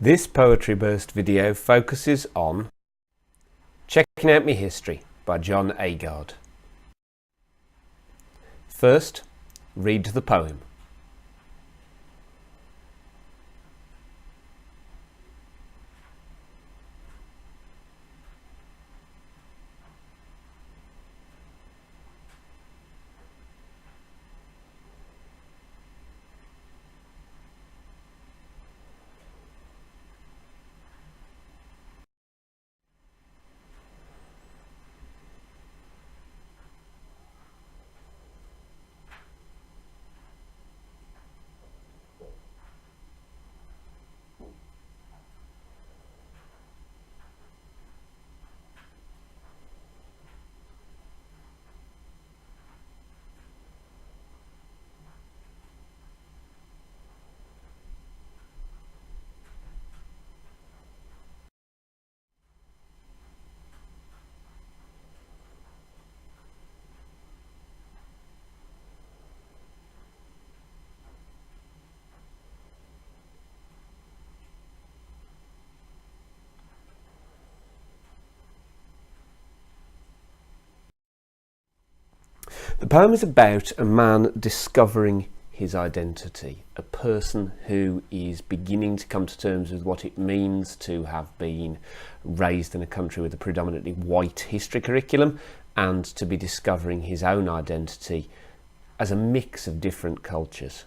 This Poetryburst video focuses on Checking Out Me History by John Agard. First, read the poem. The poem is about a man discovering his identity, a person who is beginning to come to terms with what it means to have been raised in a country with a predominantly white history curriculum and to be discovering his own identity as a mix of different cultures.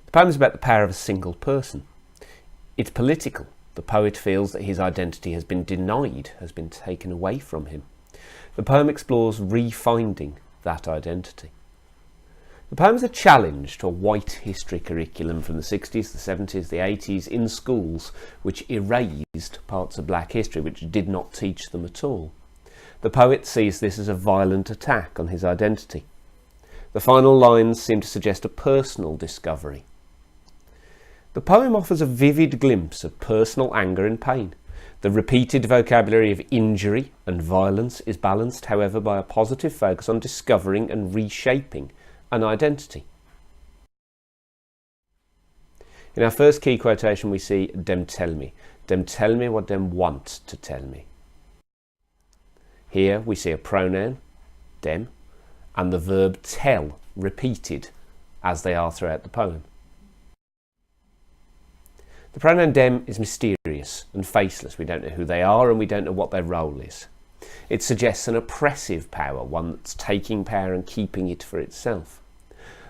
The poem is about the power of a single person. It's political. The poet feels that his identity has been denied, has been taken away from him. The poem explores re-finding that identity. The poem is a challenge to a white history curriculum from the 60s, the 70s, the 80s in schools which erased parts of black history, which did not teach them at all. The poet sees this as a violent attack on his identity. The final lines seem to suggest a personal discovery. The poem offers a vivid glimpse of personal anger and pain. The repeated vocabulary of injury and violence is balanced, however, by a positive focus on discovering and reshaping an identity. In our first key quotation we see "dem tell me." Dem tell me what dem want to tell me. Here we see a pronoun, dem, and the verb tell repeated as they are throughout the poem. The pronoun dem is mysterious and faceless. We don't know who they are and we don't know what their role is. It suggests an oppressive power, one that's taking power and keeping it for itself.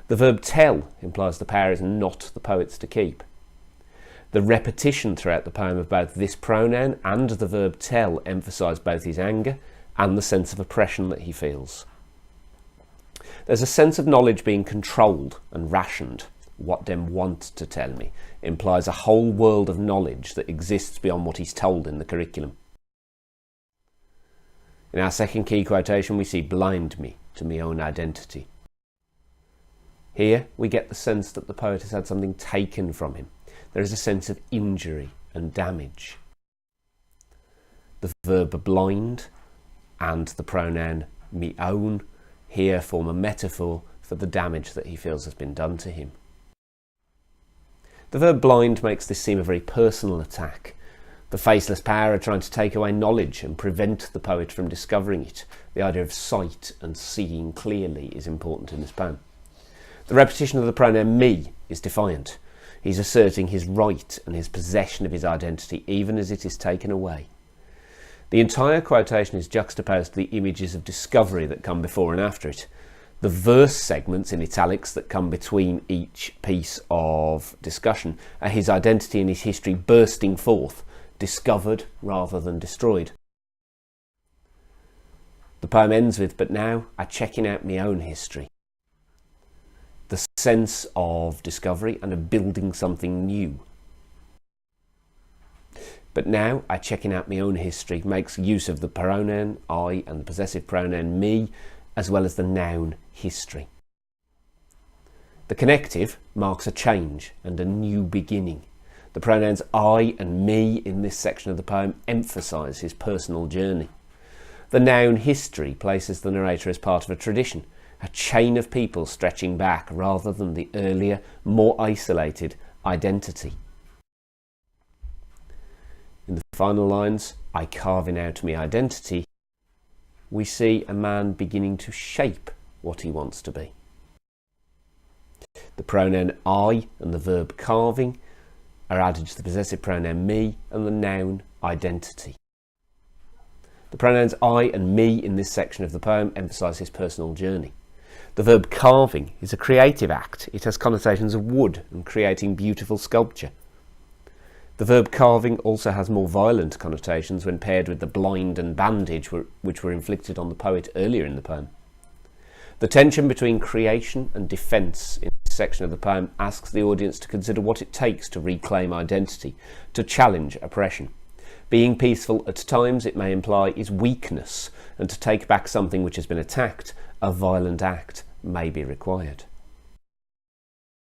The verb tell implies the power is not the poet's to keep. The repetition throughout the poem of both this pronoun and the verb tell emphasise both his anger and the sense of oppression that he feels. There's a sense of knowledge being controlled and rationed. What dem want to tell me implies a whole world of knowledge that exists beyond what he's told in the curriculum. In our second key quotation we see blind me to my own identity. Here we get the sense that the poet has had something taken from him. There is a sense of injury and damage. The verb blind and the pronoun me own here form a metaphor for the damage that he feels has been done to him. The verb blind makes this seem a very personal attack. The faceless power are trying to take away knowledge and prevent the poet from discovering it. The idea of sight and seeing clearly is important in this poem. The repetition of the pronoun me is defiant. He's asserting his right and his possession of his identity even as it is taken away. The entire quotation is juxtaposed to the images of discovery that come before and after it. The verse segments in italics that come between each piece of discussion are his identity and his history bursting forth, discovered rather than destroyed. The poem ends with, "But now I checking out my own history." The sense of discovery and of building something new. But now I checking out my own history makes use of the pronoun I and the possessive pronoun me, as well as the noun history. The connective marks a change and a new beginning. The pronouns I and me in this section of the poem emphasise his personal journey. The noun history places the narrator as part of a tradition, a chain of people stretching back rather than the earlier, more isolated identity. In the final lines, I carving out me identity, we see a man beginning to shape what he wants to be. The pronoun I and the verb carving are added to the possessive pronoun me and the noun identity. The pronouns I and me in this section of the poem emphasise his personal journey. The verb carving is a creative act. It has connotations of wood and creating beautiful sculpture. The verb carving also has more violent connotations when paired with the blind and bandage which were inflicted on the poet earlier in the poem. The tension between creation and defence in this section of the poem asks the audience to consider what it takes to reclaim identity, to challenge oppression. Being peaceful at times, it may imply, is weakness, and to take back something which has been attacked, a violent act may be required.